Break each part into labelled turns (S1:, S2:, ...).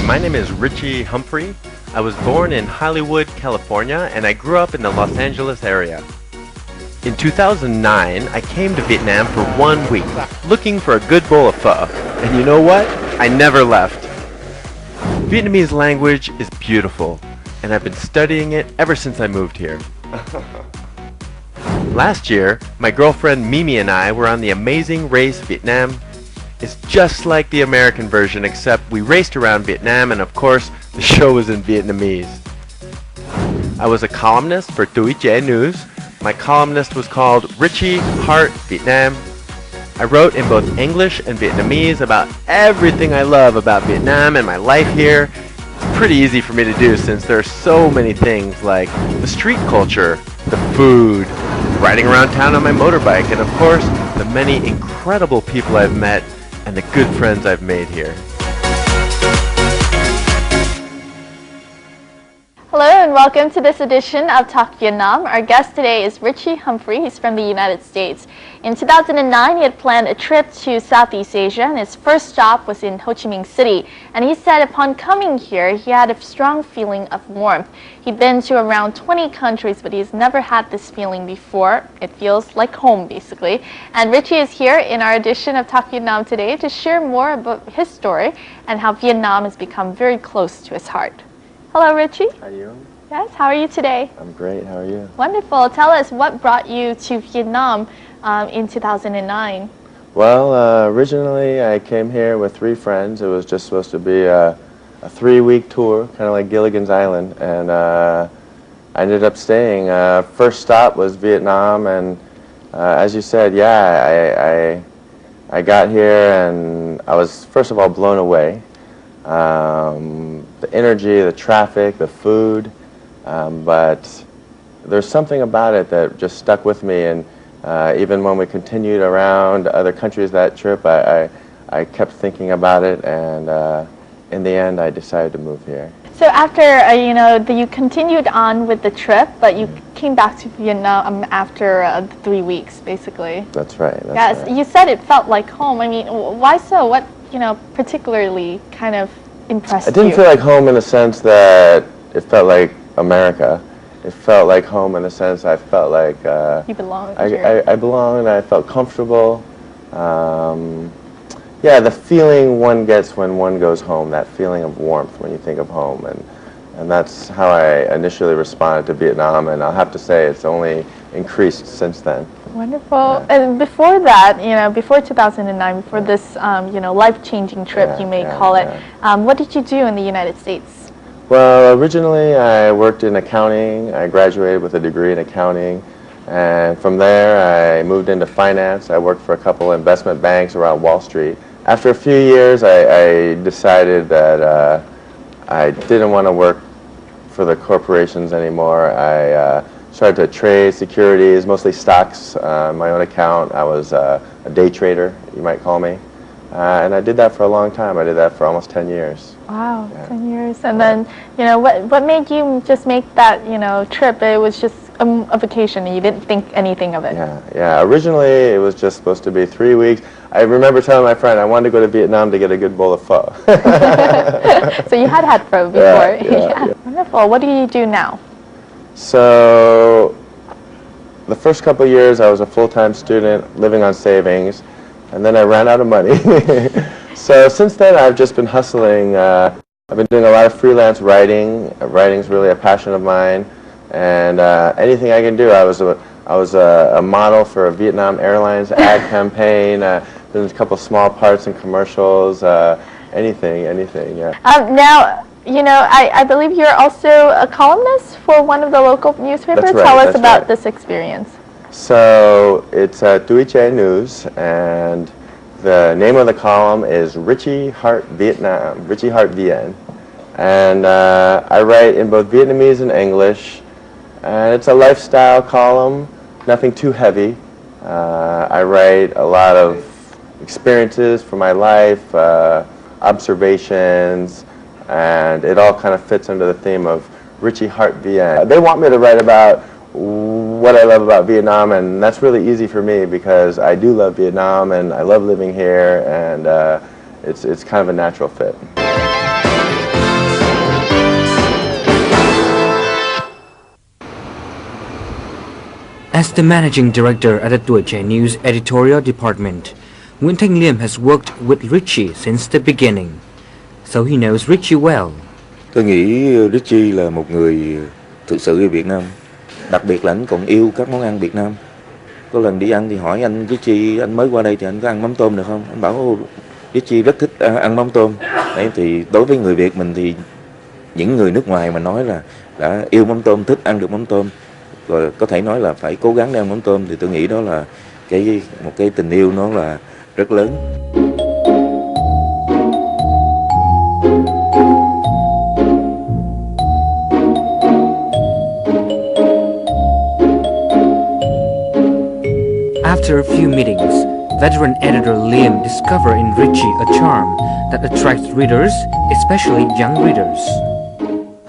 S1: my name is Richie Humphrey. I was born in Hollywood, California, and I grew up in the Los Angeles area. In 2009, I came to Vietnam for 1 week, looking for a good bowl of pho. And you know what? I never left. Vietnamese language is beautiful, and I've been studying it ever since I moved here. Last year, my girlfriend Mimi and I were on the amazing Race Vietnam. It's just like the American version, except we raced around Vietnam, and of course, the show was in Vietnamese. I was a columnist for Tuổi Trẻ News. My columnist was called Richie Humphrey Vietnam. I wrote in both English and Vietnamese about everything I love about Vietnam and my life here. It's pretty easy for me to do since there are so many things like the street culture, the food, riding around town on my motorbike, and of course, the many incredible people I've met and the good friends I've made here.
S2: Hello and welcome to this edition of Talk Vietnam. Our guest today is Richie Humphrey. He's from the United States. In 2009, he had planned a trip to Southeast Asia, and his first stop was in Ho Chi Minh City. And he said upon coming here, he had a strong feeling of warmth. He'd been to around 20 countries, but he's never had this feeling before. It feels like home, basically. And Richie is here in our edition of Talk Vietnam today to share more about his story and how Vietnam has become very close to his heart. Hello, Richie.
S1: How are you?
S2: Yes, how are you today?
S1: I'm great. How are you?
S2: Wonderful. Tell us what brought you to Vietnam in 2009.
S3: Well, originally I came here with 3 friends. It was just supposed to be a 3-week tour, kind of like Gilligan's Island, and I ended up staying. First stop was Vietnam, and as you said, yeah, I got here and I was first of all blown away. The energy, the traffic, the food, but there's something about it that just stuck with me, and even when we continued around other countries that trip, I kept thinking about it, and in the end I decided to move here.
S2: So after, you continued on with the trip, but you came back to Vietnam after 3 weeks, basically.
S3: That's right.
S2: Yes,
S3: right.
S2: You said it felt like home. I mean, why so? What, particularly kind of impressed you?
S3: It didn't feel like home in the sense that it felt like America. It felt like home in the sense I felt like
S2: you belonged
S3: here. I belonged, I felt comfortable. Yeah, the feeling one gets when one goes home, that feeling of warmth when you think of home, and that's how I initially responded to Vietnam, and I'll have to say it's only increased since then.
S2: Wonderful.
S3: Yeah.
S2: And before that, before 2009, before this, life-changing trip, you may call it, what did you do in the United States?
S3: Well, originally I worked in accounting. I graduated with a degree in accounting, and from there I moved into finance. I worked for a couple investment banks around Wall Street. After a few years, I decided that I didn't want to work for the corporations anymore. I started to trade securities, mostly stocks, on my own account. I was a day trader, you might call me. And I did that for a long time. I did that for almost 10 years.
S2: Wow, yeah. 10 years. And then, what made you just make that, trip? It was just a vacation, and you didn't think anything of it.
S3: Yeah. Originally, it was just supposed to be 3 weeks. I remember telling my friend I wanted to go to Vietnam to get a good bowl of pho.
S2: So you had pho before. Yeah. Wonderful. What do you do now?
S3: So, the first couple of years I was a full-time student living on savings, and then I ran out of money. So since then I've just been hustling. I've been doing a lot of freelance writing. Writing's really a passion of mine, and anything I can do. I was a model for a Vietnam Airlines ad campaign. Did a couple small parts in commercials. Anything, yeah.
S2: Now, I believe you're also a columnist for one of the local newspapers.
S3: That's right,
S2: Tell us
S3: that's
S2: about
S3: right.
S2: this experience.
S3: So it's Tuổi Trẻ News, and the name of the column is Richie Humphrey Vietnam, Richie Humphrey VN. And I write in both Vietnamese and English, and it's a lifestyle column, nothing too heavy. I write a lot of experiences from my life, observations, and it all kind of fits under the theme of Richie Humphrey VN. They want me to write about what I love about Vietnam, and that's really easy for me because I do love Vietnam and I love living here, and it's kind of a natural fit.
S4: As the managing director at the Tuổi Trẻ News editorial department, Nguyễn Thanh Liêm has worked with Richie since the beginning, so he knows Richie well.
S5: Tôi nghĩ Richie là một người thực sự yêu Việt Nam, đặc biệt là anh còn yêu các món ăn Việt Nam. Có lần đi ăn thì hỏi anh Richie, anh mới qua đây thì anh có ăn mắm tôm được không? Anh bảo Richie rất thích ăn mắm tôm. Đấy, thì đối với người Việt mình thì những người nước ngoài mà nói là đã yêu mắm tôm, thích ăn được mắm tôm, rồi có thể nói là phải cố gắng để ăn mắm tôm, thì tôi nghĩ đó là một cái tình yêu nó là rất lớn.
S4: After a few meetings, veteran editor Liam discovered in Richie a charm that attracts readers, especially young readers.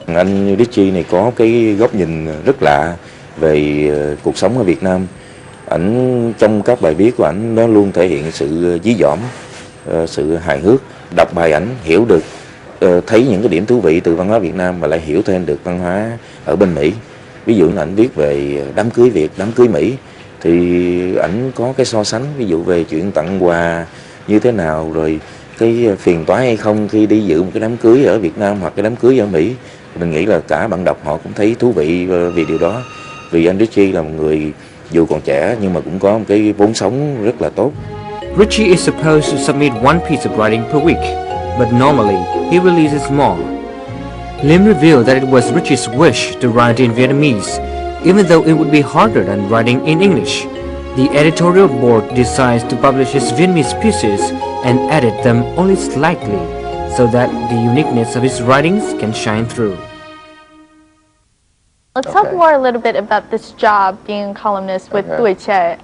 S5: Anh Richie này có cái góc nhìn rất lạ về cuộc sống ở Việt Nam. Ảnh trong các bài viết của ảnh nó luôn thể hiện sự dí dỏm, sự hài hước. Đọc bài ảnh hiểu được, thấy những cái điểm thú vị từ văn hóa Việt Nam và lại hiểu thêm được văn hóa ở bên Mỹ. Ví dụ là ảnh viết về đám cưới Việt, đám cưới Mỹ, thì ảnh có cái so sánh, ví dụ về chuyện tặng quà như thế nào, rồi cái phiền toái hay không khi đi dự một cái đám cưới ở Việt Nam hoặc cái đám cưới ở Mỹ. Mình nghĩ là cả bạn đọc họ cũng thấy thú vị vì điều đó, vì anh Richie là một người dù còn trẻ nhưng mà cũng có một cái vốn sống rất là tốt.
S4: Richie is supposed to submit one piece of writing per week, but normally he releases more. Lim revealed that it was Richie's wish to write in Vietnamese, even though it would be harder than writing in English. The editorial board decides to publish his Vietnamese pieces and edit them only slightly, so that the uniqueness of his writings can shine through.
S2: Let's talk more a little bit about this job, being a columnist with Tuổi Trẻ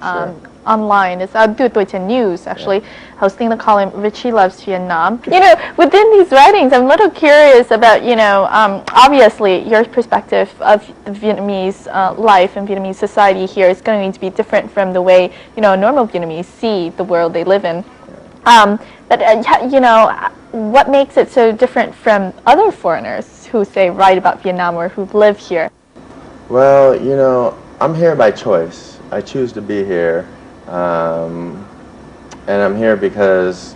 S2: online. It's Tuổi Trẻ News, actually, hosting the column Richie Loves Vietnam. You know, within these writings, I'm a little curious about, obviously your perspective of the Vietnamese life and Vietnamese society here is going to be different from the way, normal Vietnamese see the world they live in. What makes it so different from other foreigners who, say, write about Vietnam or who live here?
S3: Well, I'm here by choice. I choose to be here, and I'm here because,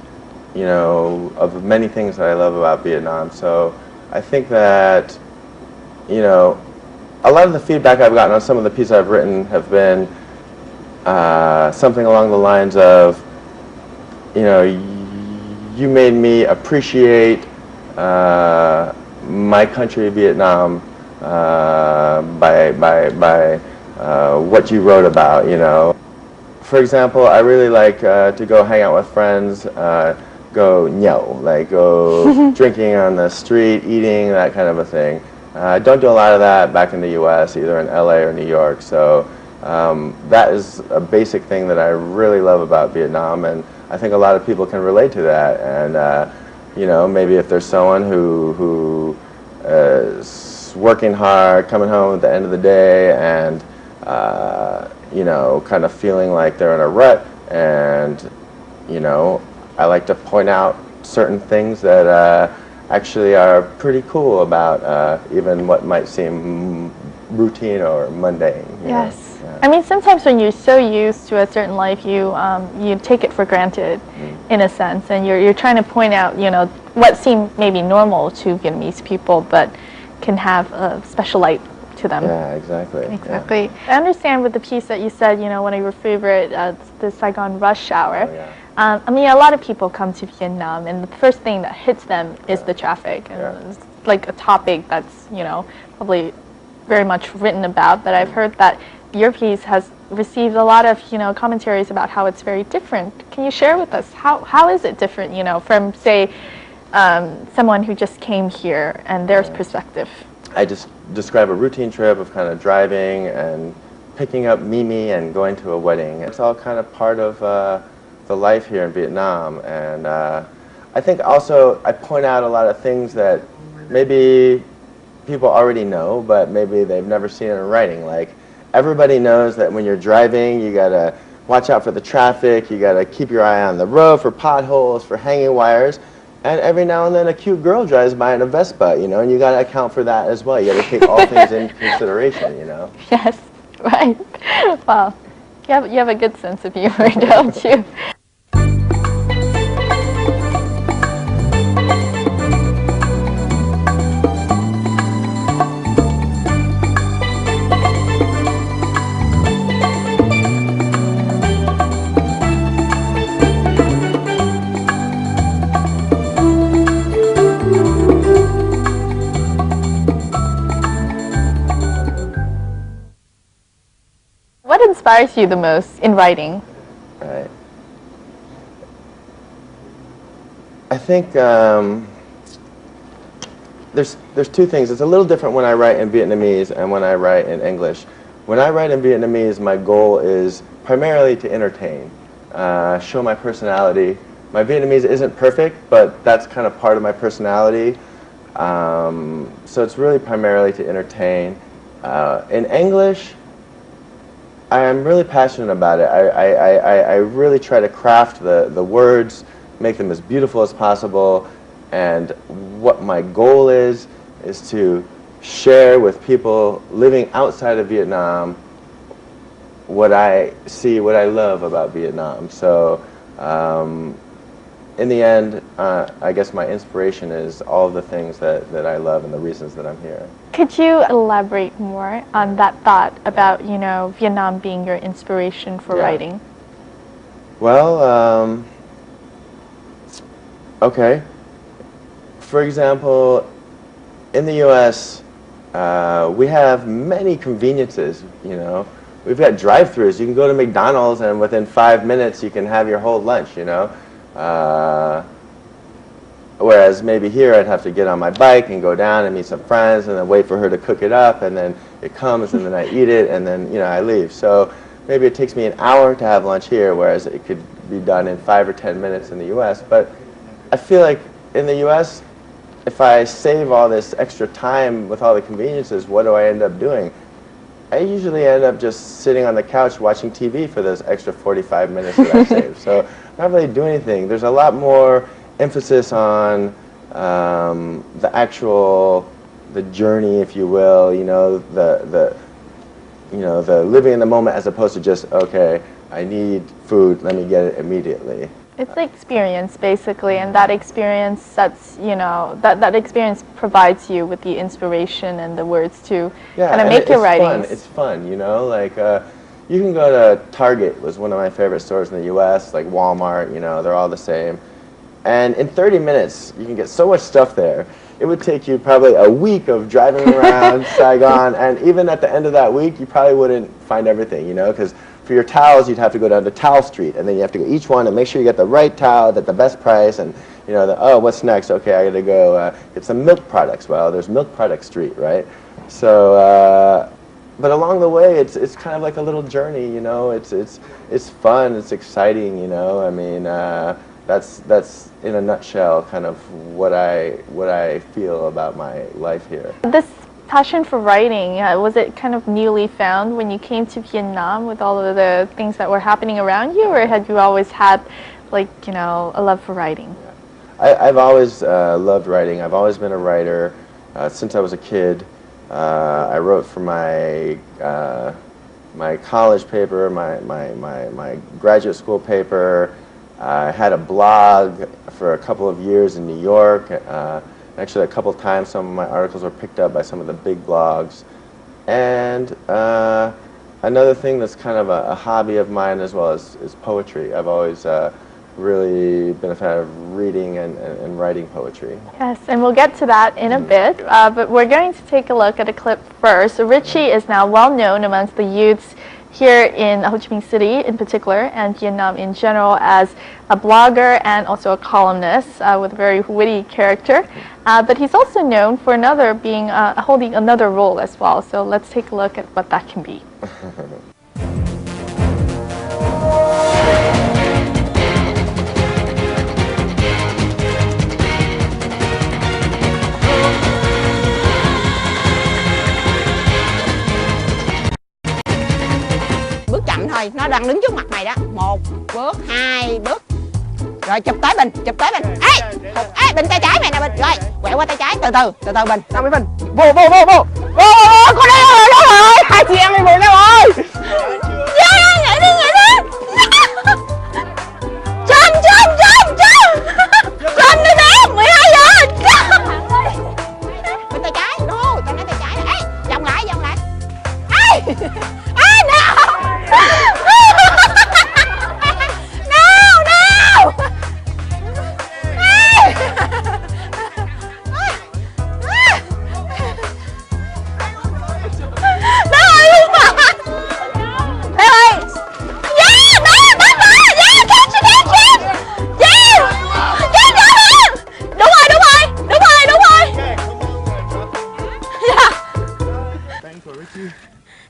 S3: of many things that I love about Vietnam. So I think that, a lot of the feedback I've gotten on some of the pieces I've written have been something along the lines of, you made me appreciate my country, Vietnam, by what you wrote about, For example, I really like to go hang out with friends, go nhậu, like go drinking on the street, eating, that kind of a thing. I don't do a lot of that back in the U.S., either in LA or New York, so that is a basic thing that I really love about Vietnam, and I think a lot of people can relate to that. And maybe if there's someone who is working hard, coming home at the end of the day, and kind of feeling like they're in a rut, and I like to point out certain things that actually are pretty cool about even what might seem routine or mundane.
S2: Yes. I mean, sometimes when you're so used to a certain life, you take it for granted, in a sense, and you're trying to point out, what seem maybe normal to Vietnamese people, but can have a special light to them.
S3: Yeah, exactly.
S2: Exactly.
S3: Yeah.
S2: I understand with the piece that you said, one of your favorite, the Saigon rush hour.
S3: Oh, yeah.
S2: I mean, a lot of people come to Vietnam, and the first thing that hits them is the traffic. And it's like a topic that's, probably very much written about, but I've heard that your piece has received a lot of, commentaries about how it's very different. Can you share with us, how is it different, from, say, someone who just came here and their perspective?
S3: I just describe a routine trip of kind of driving and picking up Mimi and going to a wedding. It's all kind of part of the life here in Vietnam, and I think also I point out a lot of things that maybe people already know, but maybe they've never seen it in writing. Like, everybody knows that when you're driving, you gotta watch out for the traffic, you gotta keep your eye on the road for potholes, for hanging wires, and every now and then a cute girl drives by in a Vespa, and you gotta account for that as well. You gotta take all things into consideration,
S2: Yes. Right. Wow. You have a good sense of humor, don't you? What inspires you the most in writing?
S3: Right. I think there's two things. It's a little different when I write in Vietnamese and when I write in English. When I write in Vietnamese, my goal is primarily to entertain, show my personality. My Vietnamese isn't perfect, but that's kind of part of my personality. So it's really primarily to entertain. In English, I am really passionate about it. I really try to craft the words, make them as beautiful as possible, and what my goal is to share with people living outside of Vietnam what I see, what I love about Vietnam. So in the end, I guess my inspiration is all the things that I love and the reasons that I'm here.
S2: Could you elaborate more on that thought about, you know, Vietnam being your inspiration for writing?
S3: Well, okay. For example, in the U.S., we have many conveniences, you know. We've got drive-thrus. You can go to McDonald's and within 5 minutes you can have your whole lunch, you know. Whereas maybe here I'd have to get on my bike and go down and meet some friends and then wait for her to cook it up, and then it comes and then I eat it and then, you know, I leave. So maybe it takes me an hour to have lunch here, whereas it could be done in 5 or 10 minutes in the U.S. But I feel like in the U.S., if I save all this extra time with all the conveniences, what do I end up doing? I usually end up just sitting on the couch watching TV for those extra 45 minutes that I saved. So I'm not really doing anything. There's a lot more emphasis on the journey, if you will, you know, the living in the moment, as opposed to just, okay, I need food, let me get it immediately.
S2: It's the experience, basically, and that experience sets, you know, that experience provides you with the inspiration and the words to kind of make your writings.
S3: It's fun, you know, like you can go to Target, was one of my favorite stores in the U.S., like Walmart, you know, they're all the same. And in 30 minutes, you can get so much stuff there. It would take you probably a week of driving around Saigon, and even at the end of that week, you probably wouldn't find everything, you know, because for your towels, you'd have to go down to Towel Street, and then you have to go each one and make sure you get the right towel at the best price, and, you know, oh, what's next? Okay, I got to go get some milk products. Well, there's Milk Product Street, right? So, but along the way, it's kind of like a little journey, you know. It's fun, it's exciting, you know. I mean, that's in a nutshell kind of what I feel about my life here.
S2: This passion for writing, was it kind of newly found when you came to Vietnam with all of the things that were happening around you, or had you always had, like, you know, a love for writing?
S3: I've always loved writing. I've always been a writer since I was a kid. I wrote for my my college paper, my graduate school paper. I had a blog for a couple of years in New York. Actually, a couple of times some of my articles were picked up by some of the big blogs. And another thing that's kind of a hobby of mine as well is poetry. I've always really been a fan of reading and writing poetry.
S2: Yes, and we'll get to that in a bit, but we're going to take a look at a clip first. So Richie is now well known amongst the youths here in Ho Chi Minh City in particular, and Vietnam in general, as a blogger and also a columnist with a very witty character. But he's also known for holding another role as well. So let's take a look at what that can be.
S6: Bước chậm thôi, nó đang đứng trước mặt mày đó. 1 bước, 2 bước. Rồi chụp tới Bình. Ê, Bình tay trái mày nè Bình. Rồi, quẹo qua tay trái, từ từ Bình. 50 Bình. Vô. Con đây rồi, hai chị em mình buồn đâu rồi. Yeah, nhảy đi, nhảy đi. Chân, chân, chân, chân. Chân đi bé, 12 giờ. Bên tay trái, đúng không? Tay tay trái. Ê, vòng lại, vòng lại. Ê, ê, no. No, no.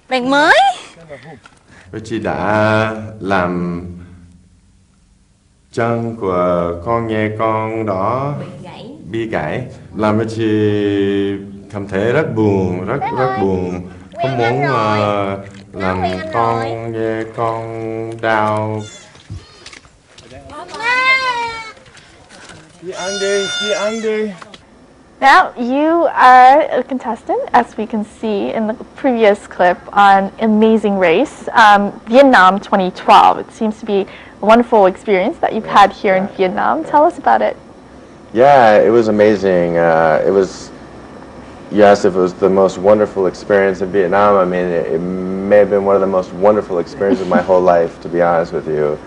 S6: Bạn mới.
S3: Richie đã làm chân của con nghe con đó bị gãy, làm Richie cảm thấy rất buồn, rất buồn, không muốn làm con nghe con đau. Đi ăn đi, đi ăn đi.
S2: Now, you are a contestant, as we can see in the previous clip on Amazing Race, Vietnam 2012. It seems to be a wonderful experience that you've had here in Vietnam. Tell us about it.
S3: Yeah, it was amazing. You asked if it was the most wonderful experience in Vietnam. I mean, it may have been one of the most wonderful experiences of my whole life, to be honest with you.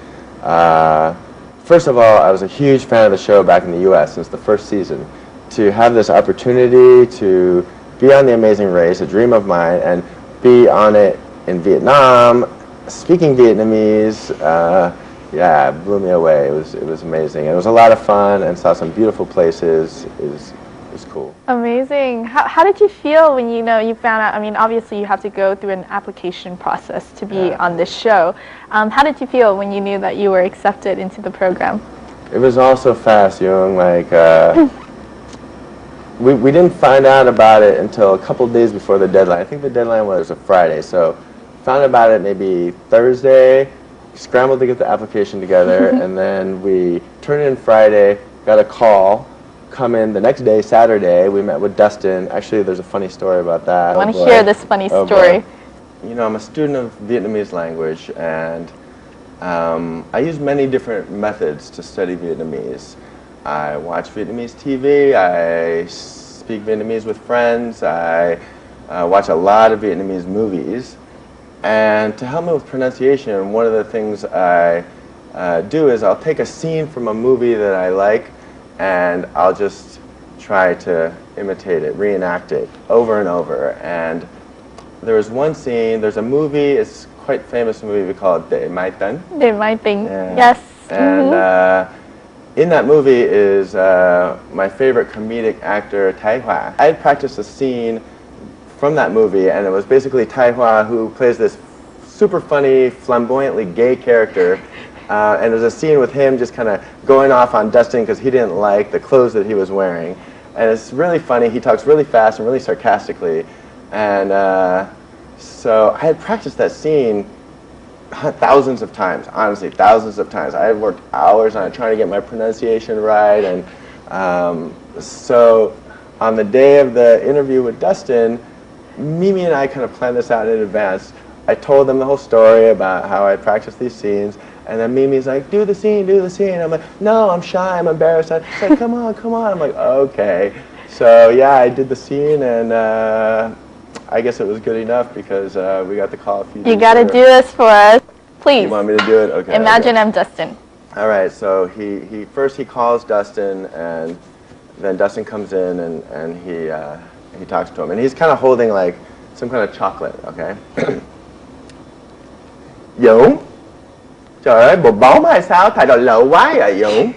S3: First of all, I was a huge fan of the show back in the U.S. since the first season. To have this opportunity to be on The Amazing Race, a dream of mine, and be on it in Vietnam, speaking Vietnamese, yeah, it blew me away. It was amazing. It was a lot of fun and saw some beautiful places. It was cool.
S2: Amazing. How did you feel when you found out? I mean, obviously you have to go through an application process to be on this show. How did you feel when you knew that you were accepted into the program?
S3: It was all so fast, Young. Like, we didn't find out about it until a couple days before the deadline. I think the deadline was a Friday, so found out about it maybe Thursday, scrambled to get the application together, and then we turned in Friday, got a call, come in the next day, Saturday, we met with Dustin. Actually, there's a funny story about that.
S2: I want to hear this funny story.
S3: You know, I'm a student of Vietnamese language, and I use many different methods to study Vietnamese. I watch Vietnamese TV, I speak Vietnamese with friends, I watch a lot of Vietnamese movies. And to help me with pronunciation, one of the things I do is I'll take a scene from a movie that I like and I'll just try to imitate it, reenact it over and over. And there was one scene, there's a movie, it's quite famous movie called Để Mai Tấn.
S2: Để Mai Tấn, yes.
S3: And in that movie is my favorite comedic actor, Tai Hua. I had practiced a scene from that movie, and it was basically Tai Hua who plays this super funny, flamboyantly gay character. And there's a scene with him just kind of going off on Dustin because he didn't like the clothes that he was wearing. And it's really funny. He talks really fast and really sarcastically. And so I had practiced that scene thousands of times, honestly, thousands of times. I had worked hours on it trying to get my pronunciation right. And so on the day of the interview with Dustin, Mimi and I kind of planned this out in advance. I told them the whole story about how I practiced these scenes. And then Mimi's like, do the scene, do the scene. I'm like, no, I'm shy, I'm embarrassed. She's like, come on, come on. I'm like, okay. So yeah, I did the scene, and I guess it was good enough because we got the call a few days
S2: You got to
S3: later.
S2: do this for us, please.
S3: You want me to do it? Okay.
S2: Imagine
S3: okay.
S2: I'm Dustin.
S3: All right, so he first calls Dustin, and then Dustin comes in and he talks to him, and he's kind of holding like some kind of chocolate, okay? Dũng, trời ơi, bột bóng hay sao? Thay đồ lộ quá vậy Dũng.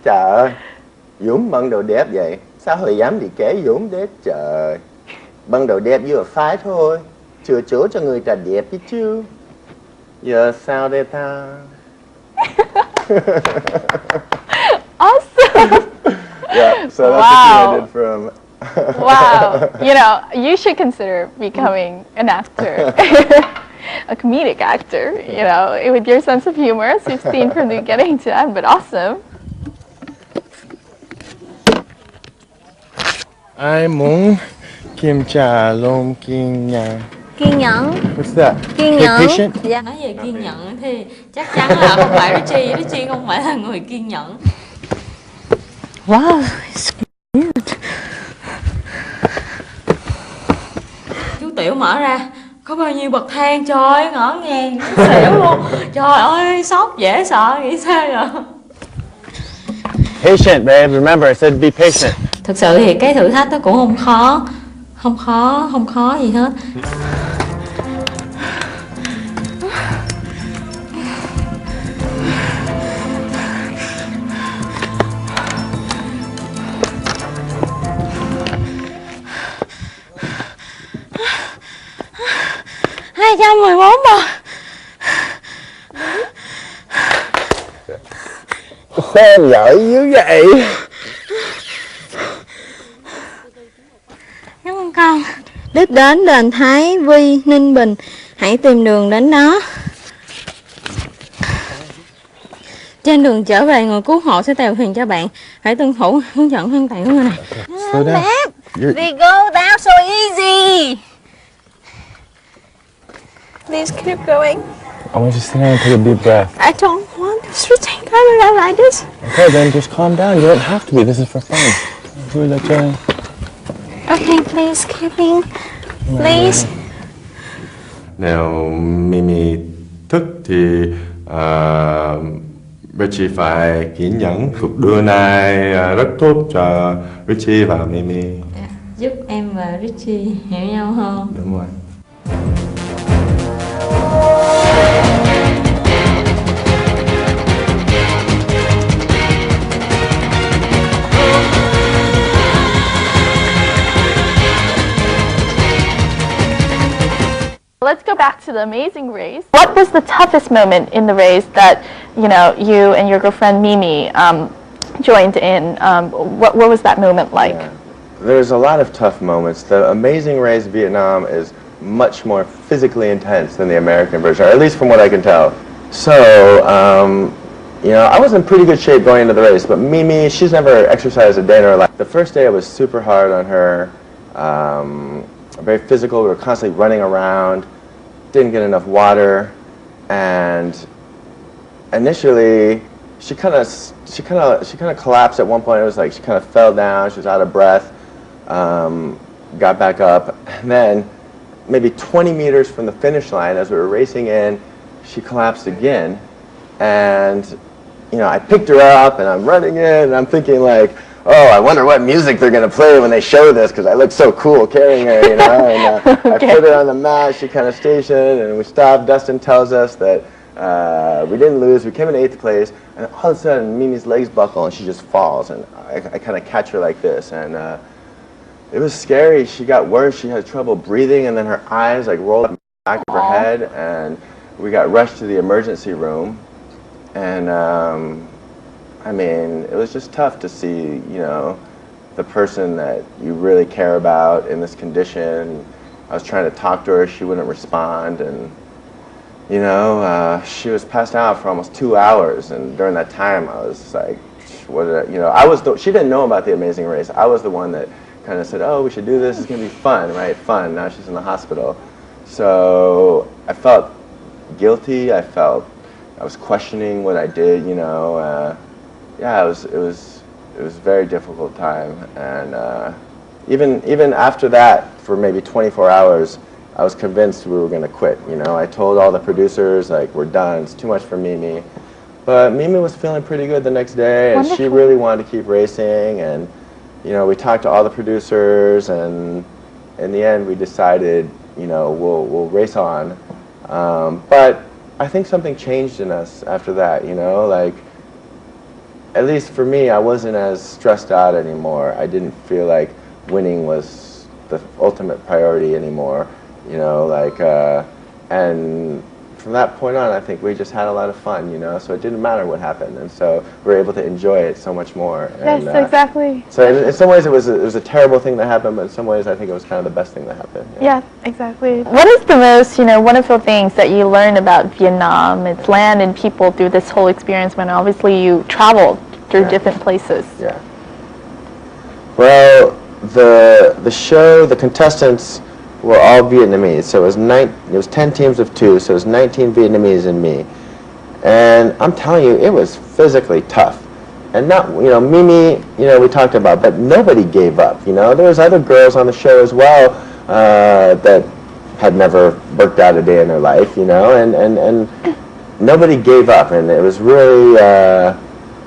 S3: Trời ơi, Dũng bận đồ đẹp vậy, sao hồi dám đi kế Dũng đấy trời. Bận đồ đẹp vừa phải thôi, chừa chỗ cho người ta đẹp chứ chứ. Giờ sao đây ta?
S2: Awesome.
S3: Yeah, so that's
S2: Wow.
S3: what I did from.
S2: Wow. You should consider becoming an actor. A comedic actor, with your sense of humor, as we've seen from the beginning to end, but awesome.
S3: Ai muốn Kim cha lom kiên nhẫn.
S7: Kiên nhẫn.
S3: What's that?
S7: Kiên
S3: Hey,
S7: nhẫn.
S3: patient?
S7: Dạ.
S8: Nói về kiên nhẫn thì chắc chắn là không phải Richie. Richie không phải là người kiên nhẫn.
S7: Wow, it's good.
S8: Chú Tiểu mở ra có bao nhiêu bậc thang, trời ơi, ngỡ ngàng xỉu luôn. Trời ơi, sốc dễ sợ, nghĩ sao vậy?
S3: Patient, babe. Remember, I said be patient.
S8: Thực sự thì cái thử thách đó cũng không khó gì hết.
S3: Em giỏi dữ vậy.
S7: Cảm ơn con. Đích đến đền Thái Vi, Ninh Bình. Hãy tìm đường đến đó. Trên đường trở về, người cứu hộ sẽ tèo thuyền cho bạn. Hãy tuân thủ hướng dẫn an toàn của người này.
S3: Slow down.
S7: We go down so easy. Please keep going.
S3: I want you to sit down and take a deep breath.
S7: I don't want to switching camera like this.
S3: Okay, then just calm down. You don't have to be. This is for fun. Vui là chơi.
S7: Okay, please keeping. Please.
S3: Nếu Mimi thức thì Richie phải kiên nhẫn. Cuộc đua này rất tốt cho Richie và Mimi.
S8: Giúp em và Richie hiểu nhau hơn.
S3: Đúng rồi.
S2: Let's go back to the amazing race. What was the toughest moment in the race that, you and your girlfriend Mimi joined in? What was that moment like?
S3: Yeah. There's a lot of tough moments. The Amazing Race Vietnam is much more physically intense than the American version, or at least from what I can tell. So, I was in pretty good shape going into the race, but Mimi, she's never exercised a day in her life. The first day I was super hard on her, very physical. We were constantly running around, didn't get enough water, and initially she kind of collapsed at one point. It was like she kind of fell down. She was out of breath. Got back up, and then maybe 20 meters from the finish line, as we were racing in, she collapsed again. And I picked her up, and I'm running in, and I'm thinking like, oh, I wonder what music they're going to play when they show this, because I look so cool carrying her, And I put her on the mat, she kind of stationed, and we stopped. Dustin tells us that we didn't lose, we came in 8th place, and all of a sudden Mimi's legs buckle, and she just falls, and I kind of catch her like this, and it was scary. She got worse, she had trouble breathing, and then her eyes like rolled up the back of her head, and we got rushed to the emergency room, and it was just tough to see, the person that you really care about in this condition. I was trying to talk to her, she wouldn't respond, and she was passed out for almost 2 hours, and during that time I was like, she didn't know about the Amazing Race. I was the one that kind of said, oh, we should do this, it's going to be fun, right? Fun. Now she's in the hospital. So I felt guilty. I was questioning what I did, it was a very difficult time. And even after that, for maybe 24 hours, I was convinced we were going to quit. I told all the producers, like, we're done, it's too much for Mimi. But Mimi was feeling pretty good the next day, and she really wanted to keep racing, and we talked to all the producers, and in the end we decided, we'll race on. But I think something changed in us after that, like, at least for me, I wasn't as stressed out anymore. I didn't feel like winning was the ultimate priority anymore, and from that point on, I think we just had a lot of fun, so it didn't matter what happened, and so we were able to enjoy it so much more.
S2: Yes,
S3: and,
S2: exactly.
S3: So in some ways it was a terrible thing that happened, but in some ways I think it was kind of the best thing that happened.
S2: Yeah, exactly. What is the most, wonderful things that you learned about Vietnam, its land and people through this whole experience when obviously you traveled through different places?
S3: Yeah. Well, the show, the contestants were all Vietnamese. So it was 10 teams of 2, so it was 19 Vietnamese and me. And I'm telling you, it was physically tough. And not, Mimi, we talked about, but nobody gave up, There was other girls on the show as well that had never worked out a day in their life, and nobody gave up. And it was really,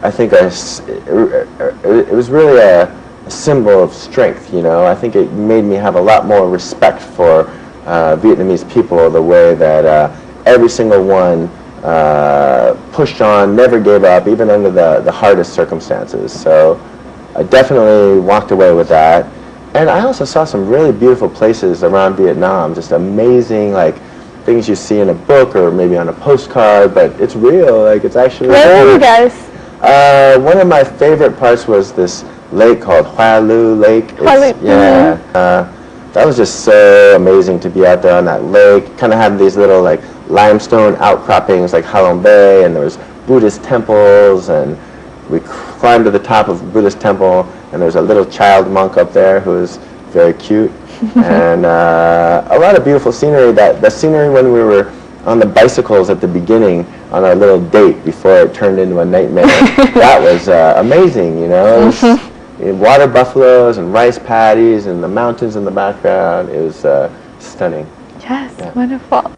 S3: I think, it was really a symbol of strength, I think it made me have a lot more respect for Vietnamese people, the way that every single one pushed on, never gave up, even under the hardest circumstances. So I definitely walked away with that. And I also saw some really beautiful places around Vietnam, just amazing, like, things you see in a book or maybe on a postcard, but it's real, like, it's actually
S2: Where were you guys?
S3: One of my favorite parts was this lake called Hoa Lu Lake. Yeah. That was just so amazing to be out there on that lake. Kind of had these little like limestone outcroppings like Halong Bay, and there was Buddhist temples, and we climbed to the top of a Buddhist temple, and there's a little child monk up there who was very cute. And a lot of beautiful scenery. The scenery when we were on the bicycles at the beginning on our little date before it turned into a nightmare, that was amazing, It was, water buffaloes and rice paddies and the mountains in the background. It was stunning.
S2: Yes, wonderful.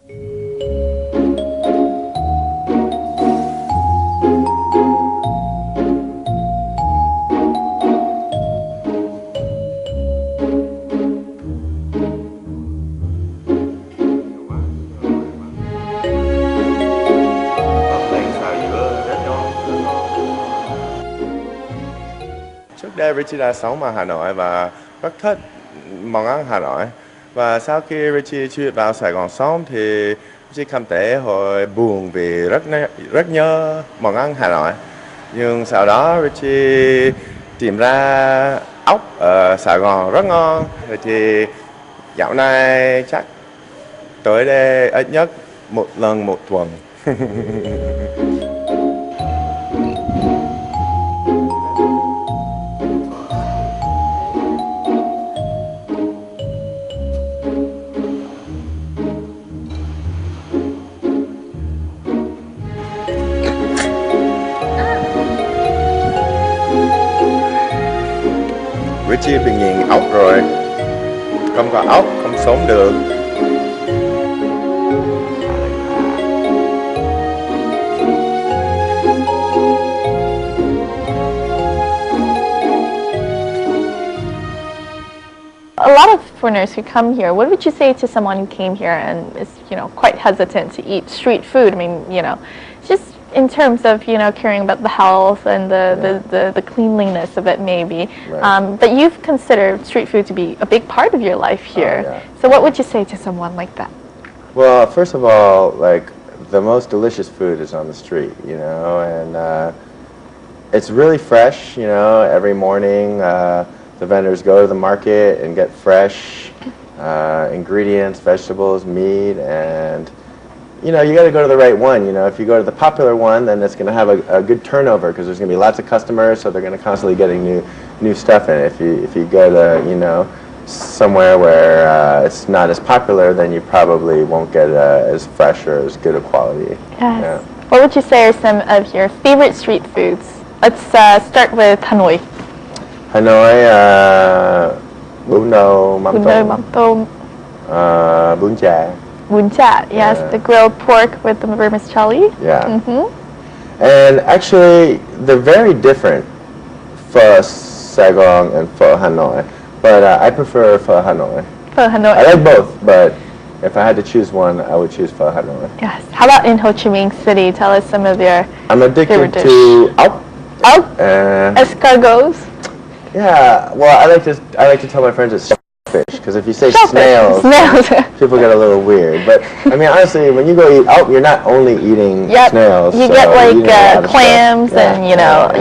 S3: Trước đây Richie đã sống ở Hà Nội và rất thích món ăn Hà Nội. Và sau khi Richie chuyển vào Sài Gòn sống thì Richie cảm thấy hồi buồn vì rất nhớ món ăn Hà Nội. Nhưng sau đó Richie tìm ra ốc ở Sài Gòn rất ngon. Thì dạo này chắc tới đây ít nhất một lần một tuần. Richie bị nghiện ốc rồi, không có ốc không sống được.
S2: A lot of foreigners who come here, what would you say to someone who came here and is, quite hesitant to eat street food? I mean, just in terms of, caring about the health and the cleanliness of it maybe.
S3: Right.
S2: But you've considered street food to be a big part of your life here.
S3: Yeah.
S2: So what would you say to someone like that?
S3: Well, first of all, like, the most delicious food is on the street, and it's really fresh, every morning. The vendors go to the market and get fresh ingredients, vegetables, meat, and you got to go to the right one. If you go to the popular one, then it's going to have a good turnover because there's going to be lots of customers, so they're going to constantly getting new stuff in. If you go to somewhere where it's not as popular, then you probably won't get as fresh or as good a quality.
S2: Yes.
S3: Yeah.
S2: What would you say are some of your favorite street foods? Let's start with Hanoi.
S3: Hanoi, bún đậu mắm
S2: Bún đậu
S3: tôm,
S2: mắm tôm.
S3: bún chả.
S2: Bún chả, yes,
S3: Yeah.
S2: the grilled pork with the vermicelli.
S3: Yeah.
S2: Mm-hmm.
S3: And actually, they're very different, pho Saigon and pho Hanoi. But I prefer pho Hanoi.
S2: Pho Hanoi.
S3: I like both, but if I had to choose one, I would choose pho Hanoi.
S2: Yes. How about in Ho Chi Minh City? Tell us some of your
S3: I'm addicted
S2: favorite dish.
S3: to
S2: Oh,
S3: uh,
S2: escargots.
S3: yeah. Well, I like to tell my friends it's shellfish because if you say
S2: Shellfish.
S3: snails, people get a little weird. But I mean, honestly, when you go eat out, you're not only eating
S2: Yep.
S3: snails.
S2: You
S3: so
S2: get
S3: you're eating a lot
S2: like
S3: of
S2: clams
S3: stuff.
S2: and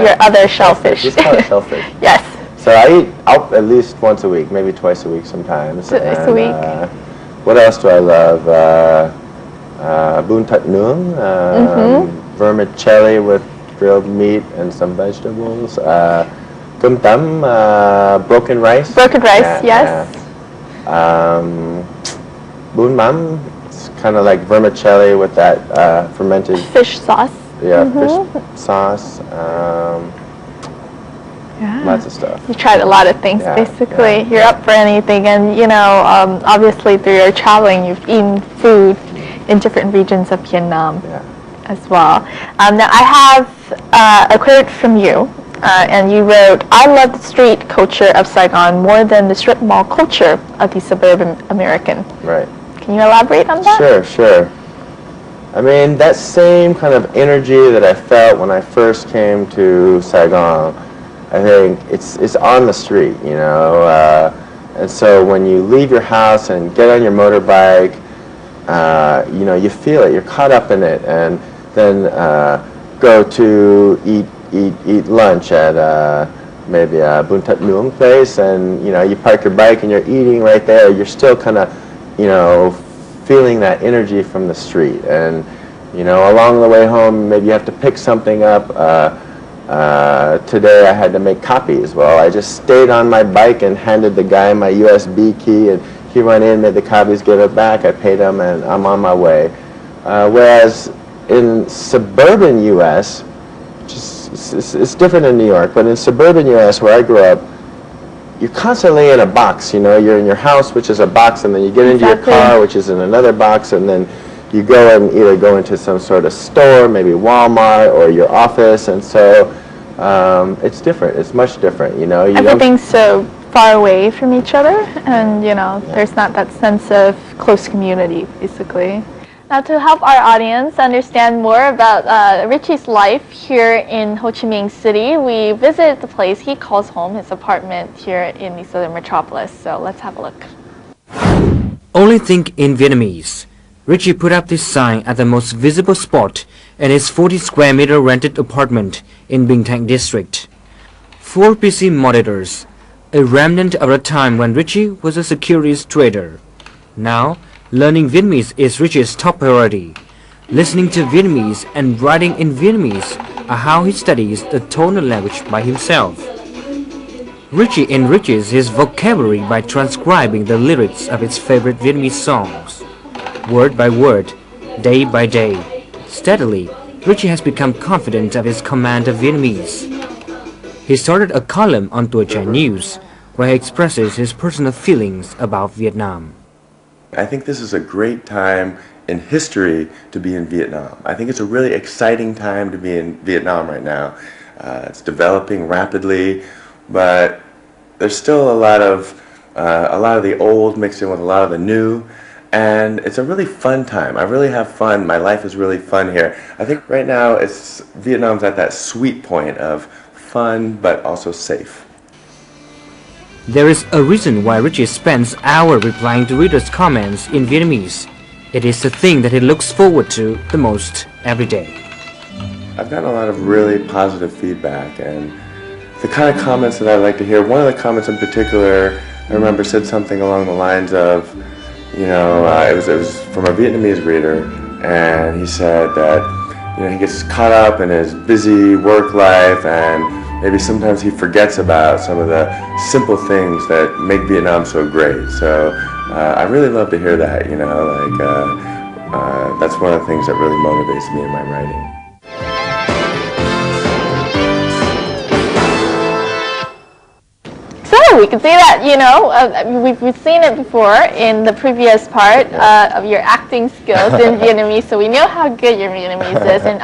S2: your other shellfish.
S3: Just call it shellfish.
S2: Yes.
S3: So I eat out at least once a week, maybe twice a week sometimes.
S2: Twice a week.
S3: What else do I love? Bún thập nướng, vermicelli with grilled meat and some vegetables. cơm tấm, broken rice.
S2: Broken rice,
S3: Yeah,
S2: yes.
S3: yeah. Bún mắm, it's kind of like vermicelli with that fermented
S2: Fish sauce.
S3: fish sauce.
S2: Yeah.
S3: Lots of stuff.
S2: You tried a lot of things,
S3: Yeah,
S2: basically.
S3: yeah,
S2: You're up for anything, and obviously through your traveling, you've eaten food in different regions of Vietnam as well. Now, I have a quote from you, and you wrote, "I love the street culture of Saigon more than the strip mall culture of the suburban American."
S3: Right.
S2: Can you elaborate on that?
S3: Sure. I mean, that same kind of energy that I felt when I first came to Saigon, I think it's on the street, and so when you leave your house and get on your motorbike, you feel it, you're caught up in it, and then go to eat lunch at maybe a Bún Thất Nướng place, and you park your bike and you're eating right there. You're still kind of feeling that energy from the street, and along the way home maybe you have to pick something up. Today I had to make copies. Well, I just stayed on my bike and handed the guy my USB key, and he went in, made the copies, gave it back, I paid him, and I'm on my way. Whereas in suburban U.S., it's different in New York, but in suburban U.S. where I grew up, you're constantly in a box. You're in your house, which is a box, and then you get into your car, which is in another box, and then you go and either go into some sort of store, maybe Walmart or your office, and so it's different. It's much different.
S2: Everything's so far away from each other, and there's not that sense of close community, basically. Now, to help our audience understand more about Richie's life here in Ho Chi Minh City, we visited the place he calls home, his apartment here in the southern metropolis. So let's have a look.
S4: Only think in Vietnamese. Richie put up this sign at the most visible spot in his 40 square meter rented apartment in Binh Thanh district. 4 PC monitors, a remnant of a time when Richie was a securities trader. Now, learning Vietnamese is Richie's top priority. Listening to Vietnamese and writing in Vietnamese are how he studies the tonal language by himself. Richie enriches his vocabulary by transcribing the lyrics of his favorite Vietnamese songs. Word by word, day by day, steadily, Richie has become confident of his command of Vietnamese. He started a column on Tuổi Trẻ News where he expresses his personal feelings about Vietnam.
S3: I think this is a great time in history to be in Vietnam. I think it's a really exciting time to be in Vietnam right now. It's developing rapidly, but there's still a lot of the old mixed in with a lot of the new, and it's a really fun time. I really have fun. My life is really fun here. I think right now Vietnam's at that sweet point of fun but also safe.
S4: There is a reason why Richie spends hours replying to readers' comments in Vietnamese. It is the thing that he looks forward to the most every day.
S3: I've gotten a lot of really positive feedback, and the kind of comments that I like to hear, one of the comments in particular, I remember said something along the lines of, it was from a Vietnamese reader, and he said that, he gets caught up in his busy work life, and maybe sometimes he forgets about some of the simple things that make Vietnam so great. So I really love to hear that, that's one of the things that really motivates me in my writing.
S2: So we can see that, we've seen it before in the previous part of your acting skills in Vietnamese, so we know how good your Vietnamese is. And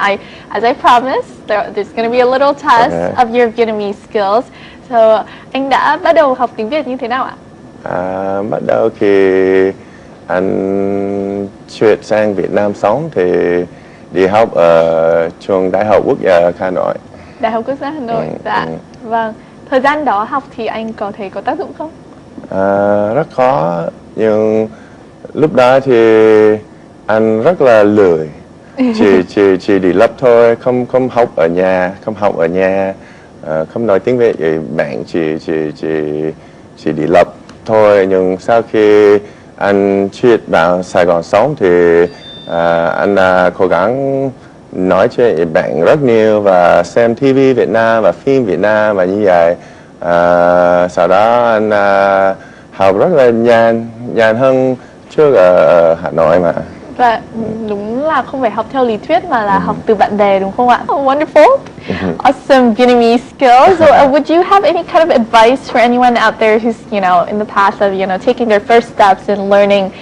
S2: as I promised, there's going to be a little test of your Vietnamese skills. So anh đã bắt đầu học tiếng Việt như thế nào ạ?
S3: Bắt đầu khi anh chuyển sang Việt Nam sống thì đi học ở trường Đại học Quốc gia Hà Nội.
S2: Đại học Quốc gia Hà Nội, dạ. Vâng. Thời gian đó học thì anh có thấy có tác dụng không?
S3: Rất khó, nhưng lúc đó thì anh rất là lười, chỉ đi lớp thôi, không học ở nhà, không nói tiếng Việt, thì bạn chỉ đi lớp thôi. Nhưng sau khi anh chuyển vào Sài Gòn sống thì anh cố gắng nói chuyện với bạn rất nhiều và xem TV Việt Nam và phim Việt Nam và như vậy. Sau đó anh học rất là nhàn hơn trước ở Hà Nội mà.
S2: Và đúng là không phải học theo lý thuyết mà là học từ bạn bè đúng không ạ? Oh, wonderful. Awesome Vietnamese skills. So, would you have any kind of advice for anyone out there who's, in the path of, taking their first steps in learning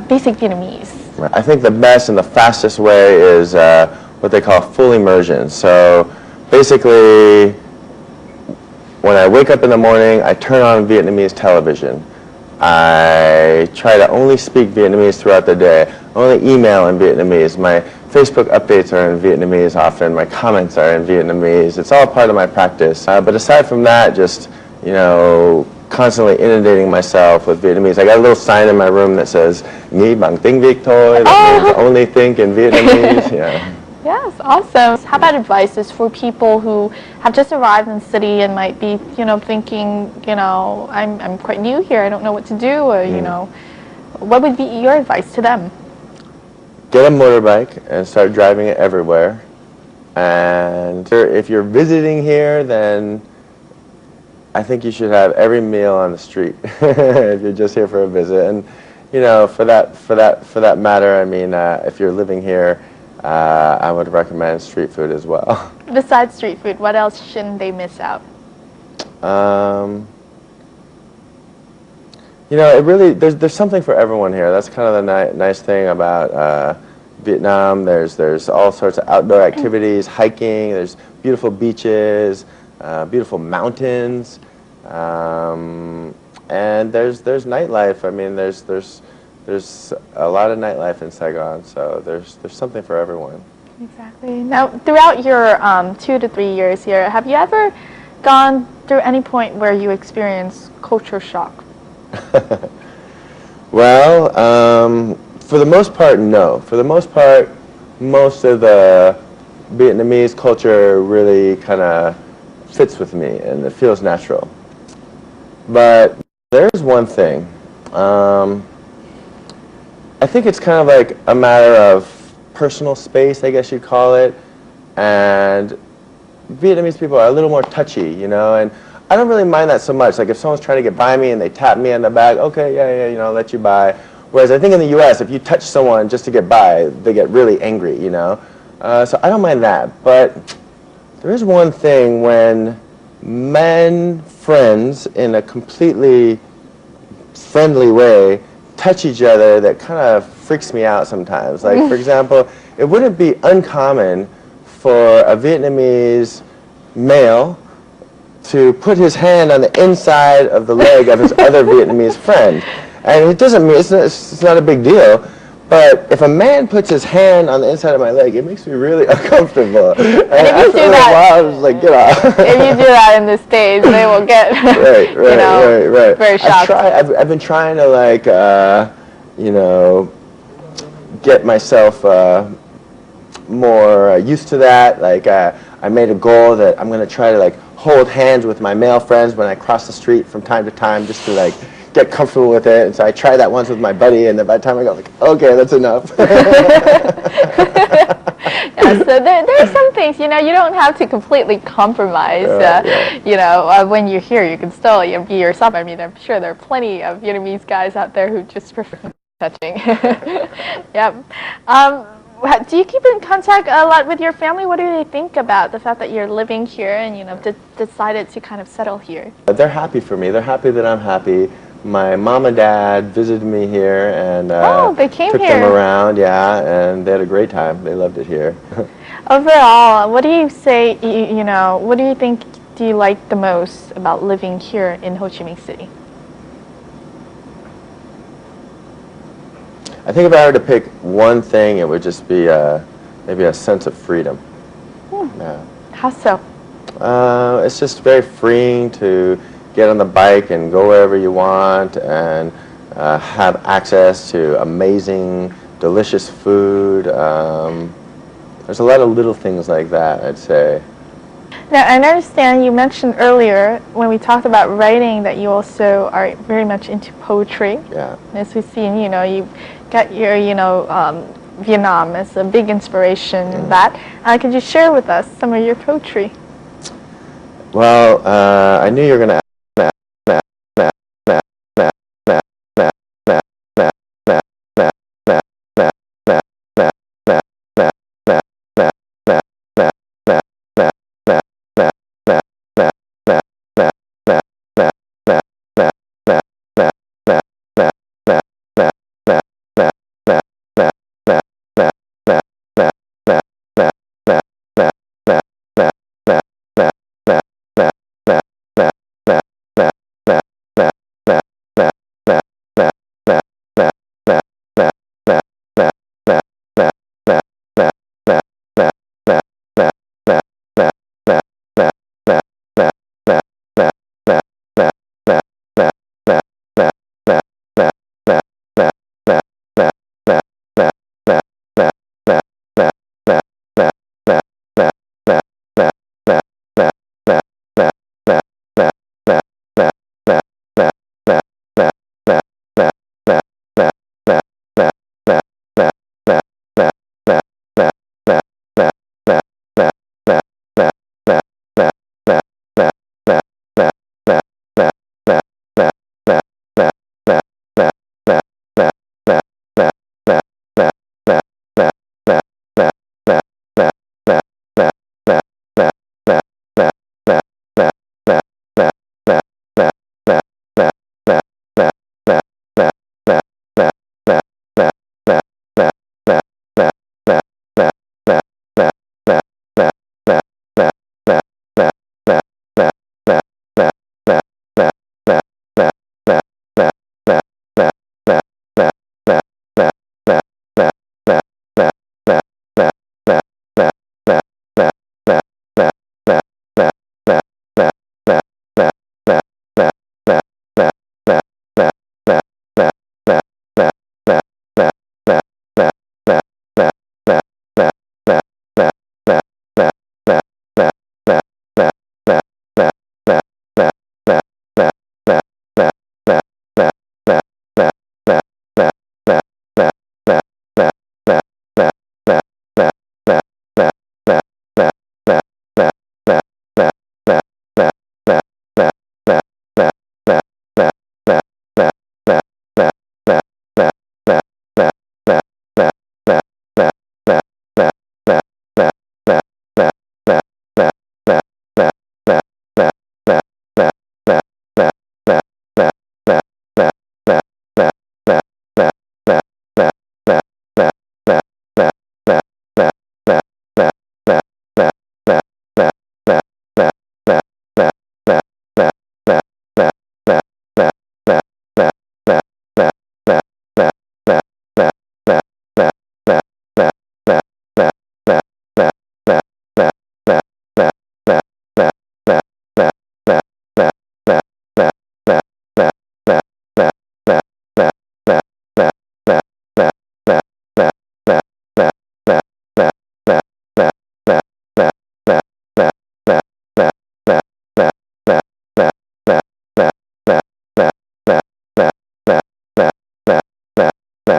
S2: basic Vietnamese?
S3: I think the best and the fastest way is what they call full immersion. So basically, when I wake up in the morning, I turn on Vietnamese television. I try to only speak Vietnamese throughout the day, only email in Vietnamese. My Facebook updates are in Vietnamese often, my comments are in Vietnamese. It's all part of my practice. But aside from that, just, constantly inundating myself with Vietnamese. I got a little sign in my room that says, Nghĩ bằng tiếng Việt thôi, that means only think in Vietnamese. Yeah.
S2: Yes, awesome. How about advices for people who have just arrived in the city and might be, thinking, I'm quite new here, I don't know what to do, or, what would be your advice to them?
S3: Get a motorbike and start driving it everywhere. And if you're visiting here, then I think you should have every meal on the street if you're just here for a visit. And, for that matter, I mean, if you're living here, I would recommend street food as well.
S2: Besides street food, what else shouldn't they miss out?
S3: It really, there's something for everyone here. That's kind of the nice thing about Vietnam. There's all sorts of outdoor activities, hiking, there's beautiful beaches, beautiful mountains, and there's nightlife. I mean, there's a lot of nightlife in Saigon, so there's something for everyone.
S2: Exactly. Now, throughout your 2 to 3 years here, have you ever gone through any point where you experienced culture shock?
S3: Well, for the most part, no. For the most part, most of the Vietnamese culture really kind of fits with me and it feels natural. But there's one thing. I think it's kind of like a matter of personal space, I guess you'd call it. And Vietnamese people are a little more touchy, and I don't really mind that so much. Like if someone's trying to get by me and they tap me on the back, okay, yeah, I'll let you by. Whereas I think in the U.S., if you touch someone just to get by, they get really angry, So I don't mind that. But there is one thing when men friends in a completely friendly way touch each other that kind of freaks me out sometimes. Like, for example, it wouldn't be uncommon for a Vietnamese male to put his hand on the inside of the leg of his other Vietnamamese friend. And it doesn't mean, it's not a big deal, but if a man puts his hand on the inside of my leg, it makes me really uncomfortable. And
S2: if you do that,
S3: I was like, get off.
S2: If you do that in the States, they will get,
S3: right,
S2: very shocked.
S3: I've been trying to like, get myself more used to that. Like I made a goal that I'm going to try to like hold hands with my male friends when I cross the street from time to time, just to like get comfortable with it. And so I tried that once with my buddy, and then by the time I got like, okay, that's enough.
S2: Yeah, so there are some things, you don't have to completely compromise. When you're here, you can still be yourself. I mean, I'm sure there are plenty of Vietnamese guys out there who just prefer touching. Yep. Do you keep in contact a lot with your family? What do they think about the fact that you're living here and, decided to kind of settle here?
S3: They're happy for me. They're happy that I'm happy. My mom and dad visited me here and
S2: they came
S3: took them around, and they had a great time. They loved it here.
S2: Overall, what do you say, what do you think do you like the most about living here in Ho Chi Minh City?
S3: I think if I were to pick one thing, it would just be maybe a sense of freedom. Yeah.
S2: How so?
S3: It's just very freeing to get on the bike and go wherever you want and have access to amazing, delicious food. There's a lot of little things like that, I'd say.
S2: Now, I understand you mentioned earlier when we talked about writing that you also are very much into poetry.
S3: Yeah.
S2: As we've seen, you got your, Vietnam as a big inspiration in that. Could you share with us some of your poetry?
S3: Well, I knew you were going to